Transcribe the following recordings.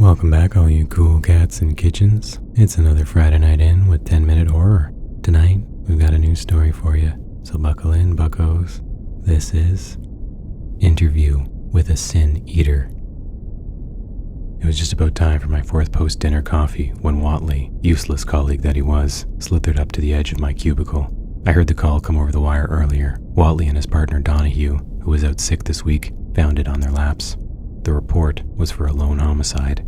Welcome back, all you cool cats and kitchens. It's another Friday night in with 10-minute horror. Tonight, we've got a new story for you, so buckle in, buccos. This is Interview with a Sin Eater. It was just about time for my fourth post-dinner coffee when Watley, useless colleague that he was, slithered up to the edge of my cubicle. I heard the call come over the wire earlier. Watley and his partner Donahue, who was out sick this week, found it on their laps. The report was for a lone homicide.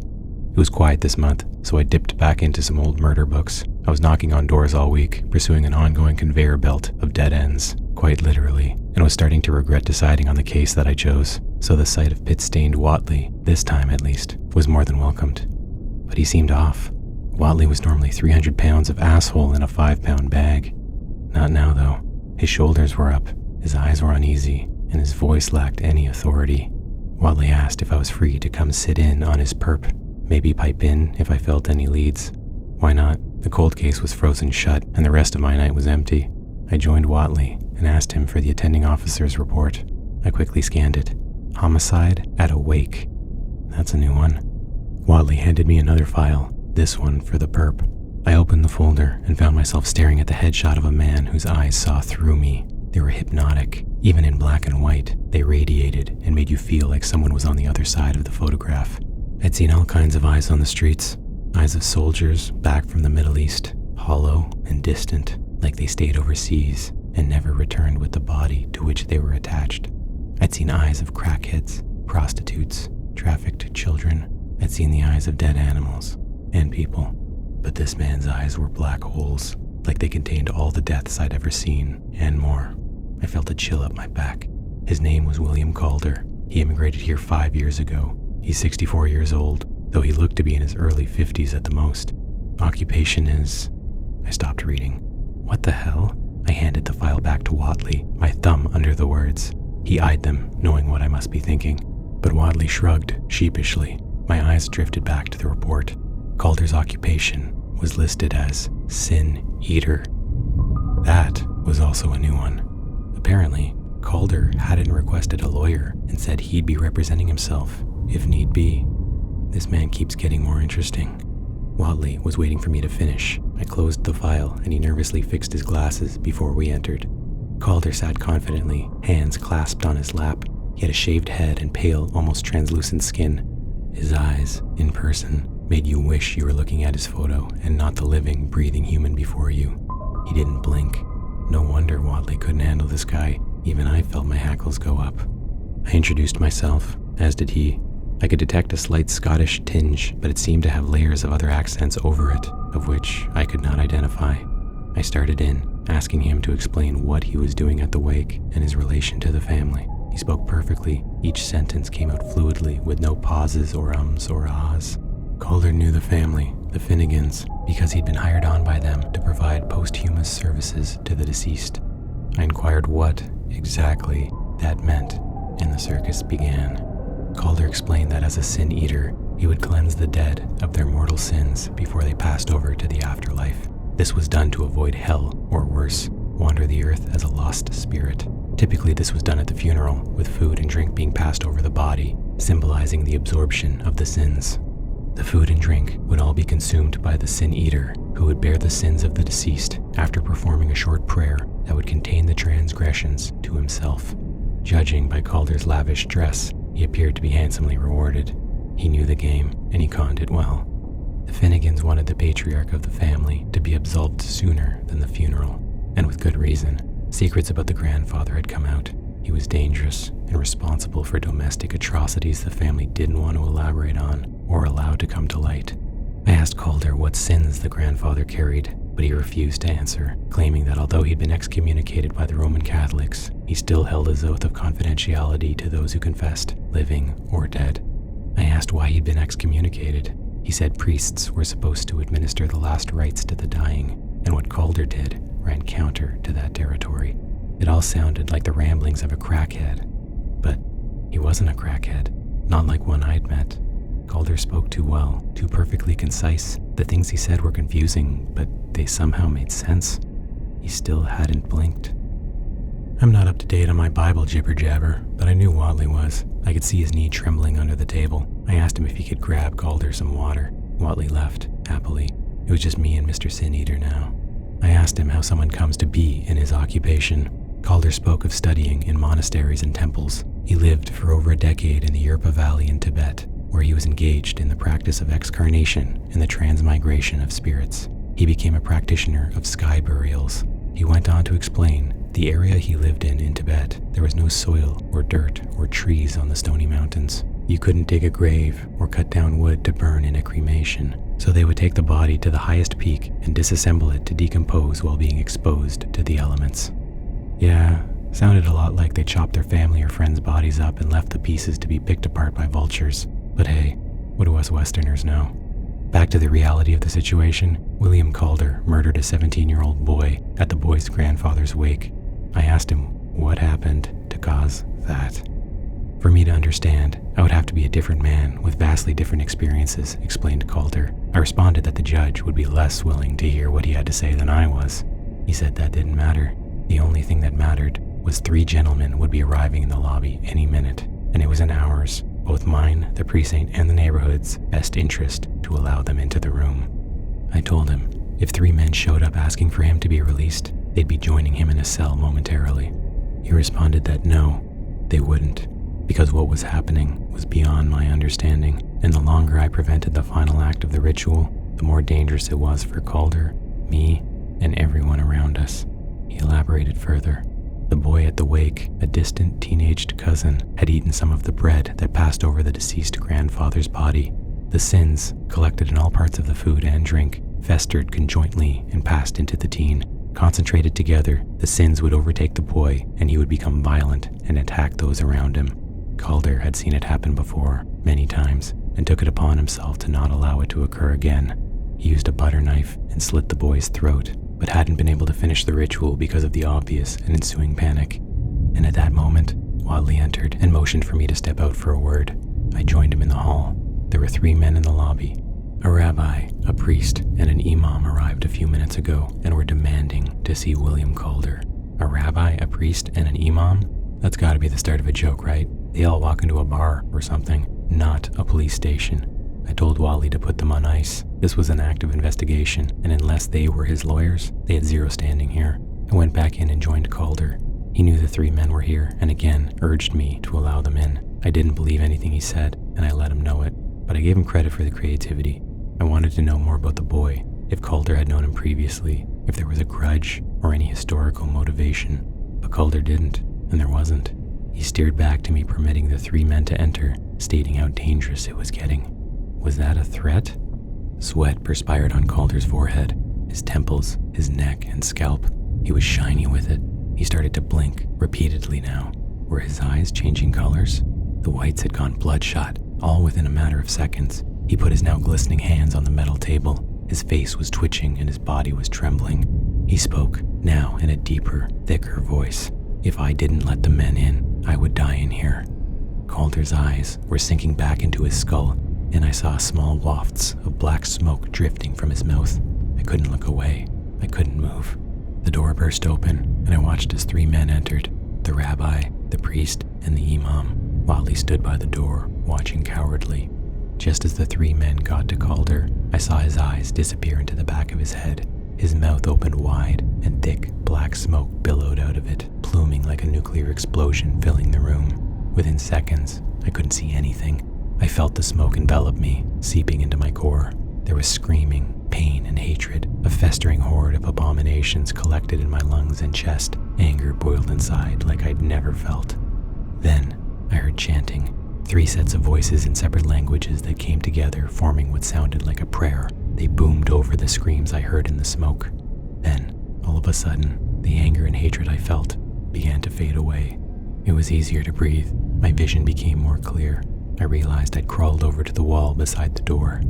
It was quiet this month, so I dipped back into some old murder books. I was knocking on doors all week, pursuing an ongoing conveyor belt of dead ends, quite literally, and was starting to regret deciding on the case that I chose. So the sight of pit-stained Watley, this time at least, was more than welcomed. But he seemed off. Watley was normally 300 pounds of asshole in a 5-pound bag. Not now, though. His shoulders were up, his eyes were uneasy, and his voice lacked any authority. Watley asked if I was free to come sit in on his perp, maybe pipe in if I felt any leads. Why not? The cold case was frozen shut and the rest of my night was empty. I joined Watley and asked him for the attending officer's report. I quickly scanned it. Homicide at a wake. That's a new one. Watley handed me another file, this one for the perp. I opened the folder and found myself staring at the headshot of a man whose eyes saw through me. They were hypnotic. Even in black and white, they radiated and made you feel like someone was on the other side of the photograph. I'd seen all kinds of eyes on the streets. Eyes of soldiers back from the Middle East, hollow and distant, like they stayed overseas and never returned with the body to which they were attached. I'd seen eyes of crackheads, prostitutes, trafficked children. I'd seen the eyes of dead animals and people. But this man's eyes were black holes, like they contained all the deaths I'd ever seen and more. I felt a chill up my back. His name was William Calder. He immigrated here 5 years ago. He's 64 years old, though he looked to be in his early 50s at the most. Occupation is... I stopped reading. What the hell? I handed the file back to Watley, my thumb under the words. He eyed them, knowing what I must be thinking. But Watley shrugged, sheepishly. My eyes drifted back to the report. Calder's occupation was listed as Sin Eater. That was also a new one. Apparently, Calder hadn't requested a lawyer and said he'd be representing himself, if need be. This man keeps getting more interesting. Watley was waiting for me to finish. I closed the file and he nervously fixed his glasses before we entered. Calder sat confidently, hands clasped on his lap. He had a shaved head and pale, almost translucent skin. His eyes, in person, made you wish you were looking at his photo and not the living, breathing human before you. He didn't blink. No wonder Watley couldn't handle this guy. Even I felt my hackles go up. I introduced myself, as did he. I could detect a slight Scottish tinge, but it seemed to have layers of other accents over it, of which I could not identify. I started in, asking him to explain what he was doing at the wake and his relation to the family. He spoke perfectly. Each sentence came out fluidly, with no pauses or ums or ahs. Calder knew the family, the Finnegans, because he'd been hired on by them to provide posthumous services to the deceased. I inquired what, exactly, that meant, and the circus began. Calder explained that as a sin eater, he would cleanse the dead of their mortal sins before they passed over to the afterlife. This was done to avoid hell, or worse, wander the earth as a lost spirit. Typically this was done at the funeral, with food and drink being passed over the body, symbolizing the absorption of the sins. The food and drink would all be consumed by the sin eater, who would bear the sins of the deceased after performing a short prayer that would contain the transgressions to himself. Judging by Calder's lavish dress, he appeared to be handsomely rewarded. He knew the game, and he conned it well. The Finnegans wanted the patriarch of the family to be absolved sooner than the funeral, and with good reason. Secrets about the grandfather had come out. He was dangerous and responsible for domestic atrocities the family didn't want to elaborate on or allow to come to light. I asked Calder what sins the grandfather carried, but he refused to answer, claiming that although he'd been excommunicated by the Roman Catholics, he still held his oath of confidentiality to those who confessed, living or dead. I asked why he'd been excommunicated. He said priests were supposed to administer the last rites to the dying, and what Calder did ran counter to that territory. It all sounded like the ramblings of a crackhead, but he wasn't a crackhead, not like one I'd met. Calder spoke too well, too perfectly concise. The things he said were confusing, but they somehow made sense. He still hadn't blinked. I'm not up to date on my Bible jibber-jabber, but I knew Watley was. I could see his knee trembling under the table. I asked him if he could grab Calder some water. Whatley left, happily. It was just me and Mr. Sin Eater now. I asked him how someone comes to be in his occupation. Calder spoke of studying in monasteries and temples. He lived for over a decade in the Yerpa Valley in Tibet, where he was engaged in the practice of excarnation and the transmigration of spirits. He became a practitioner of sky burials. He went on to explain the area he lived in Tibet, there was no soil or dirt or trees on the stony mountains. You couldn't dig a grave or cut down wood to burn in a cremation, so they would take the body to the highest peak and disassemble it to decompose while being exposed to the elements. Yeah, sounded a lot like they chopped their family or friends' bodies up and left the pieces to be picked apart by vultures. But hey, what do us Westerners know? Back to the reality of the situation, William Calder murdered a 17-year-old boy at the boy's grandfather's wake. I asked him what happened to cause that. For me to understand, I would have to be a different man with vastly different experiences, explained Calder. I responded that the judge would be less willing to hear what he had to say than I was. He said that didn't matter. The only thing that mattered was 3 gentlemen would be arriving in the lobby any minute, and it was in ours, both mine, the precinct, and the neighborhood's best interest to allow them into the room. I told him if 3 men showed up asking for him to be released, they'd be joining him in a cell momentarily. He responded that no, they wouldn't, because what was happening was beyond my understanding, and the longer I prevented the final act of the ritual, the more dangerous it was for Calder, me, and everyone around us. He elaborated further. The boy at the wake, a distant teenaged cousin, had eaten some of the bread that passed over the deceased grandfather's body. The sins, collected in all parts of the food and drink, festered conjointly and passed into the teen. Concentrated together, the sins would overtake the boy and he would become violent and attack those around him. Calder had seen it happen before, many times, and took it upon himself to not allow it to occur again. He used a butter knife and slit the boy's throat, but hadn't been able to finish the ritual because of the obvious and ensuing panic. And at that moment, Whatley entered and motioned for me to step out for a word. I joined him in the hall. There were 3 men in the lobby. A rabbi, a priest, and an imam arrived a few minutes ago and were demanding to see William Calder. A rabbi, a priest, and an imam? That's gotta be the start of a joke, right? They all walk into a bar or something, not a police station. I told Whatley to put them on ice. This was an active investigation, and unless they were his lawyers, they had 0 standing here. I went back in and joined Calder. He knew the 3 men were here, and again urged me to allow them in. I didn't believe anything he said, and I let him know it, but I gave him credit for the creativity. I wanted to know more about the boy, if Calder had known him previously, if there was a grudge or any historical motivation. But Calder didn't, and there wasn't. He steered back to me, permitting the 3 men to enter, stating how dangerous it was getting. Was that a threat? Sweat perspired on Calder's forehead, his temples, his neck, and scalp. He was shiny with it. He started to blink, repeatedly now. Were his eyes changing colors? The whites had gone bloodshot, all within a matter of seconds. He put his now glistening hands on the metal table. His face was twitching and his body was trembling. He spoke, now in a deeper, thicker voice. If I didn't let the men in, I would die in here. Calder's eyes were sinking back into his skull, and I saw small wafts of black smoke drifting from his mouth. I couldn't look away. I couldn't move. The door burst open, and I watched as 3 men entered, the rabbi, the priest, and the imam. Whatley stood by the door, watching cowardly. Just as the 3 men got to Calder, I saw his eyes disappear into the back of his head. His mouth opened wide, and thick, black smoke billowed out of it, pluming like a nuclear explosion filling the room. Within seconds, I couldn't see anything. I felt the smoke envelop me, seeping into my core. There was screaming, pain, and hatred. A festering horde of abominations collected in my lungs and chest. Anger boiled inside like I'd never felt. Then, I heard chanting. 3 sets of voices in separate languages that came together, forming what sounded like a prayer. They boomed over the screams I heard in the smoke. Then, all of a sudden, the anger and hatred I felt began to fade away. It was easier to breathe. My vision became more clear. I realized I'd crawled over to the wall beside the door.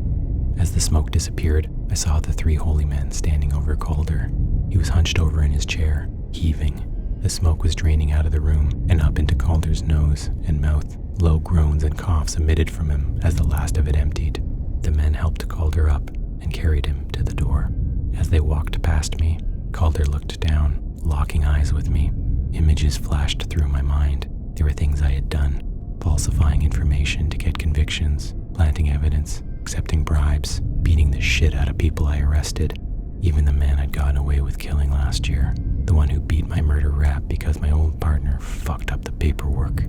As the smoke disappeared, I saw the 3 holy men standing over Calder. He was hunched over in his chair, heaving. The smoke was draining out of the room and up into Calder's nose and mouth. Low groans and coughs emitted from him as the last of it emptied. The men helped Calder up and carried him to the door. As they walked past me, Calder looked down, locking eyes with me. Images flashed through my mind. There were things I had done, falsifying information to get convictions, planting evidence, accepting bribes, beating the shit out of people I arrested. Even the man I'd gotten away with killing last year. The one who beat my murder rap because my old partner fucked up the paperwork.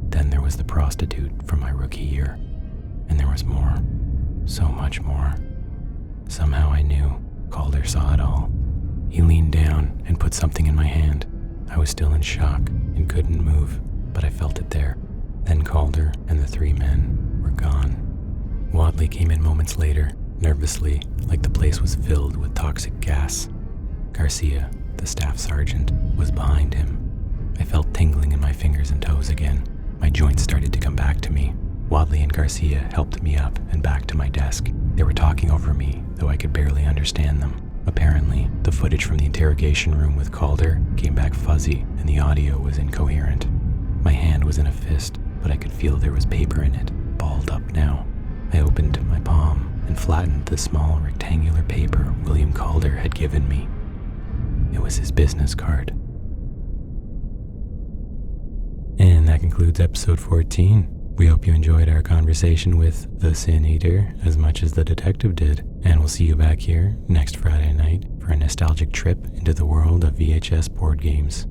Then there was the prostitute from my rookie year. And there was more. So much more. Somehow I knew. Calder saw it all. He leaned down and put something in my hand. I was still in shock and couldn't move, but I felt it there. Then Calder and the 3 men were gone. Wadley came in moments later, nervously, like the place was filled with toxic gas. Garcia, the staff sergeant, was behind him. I felt tingling in my fingers and toes again. My joints started to come back to me. Wadley and Garcia helped me up and back to my desk. They were talking over me, though I could barely understand them. Apparently, the footage from the interrogation room with Calder came back fuzzy and the audio was incoherent. My hand was in a fist, but I could feel there was paper in it, balled up now. I opened my palm and flattened the small rectangular paper William Calder had given me. It was his business card. And that concludes episode 14. We hope you enjoyed our conversation with the Sin Eater as much as the detective did, and we'll see you back here next Friday night for a nostalgic trip into the world of VHS board games.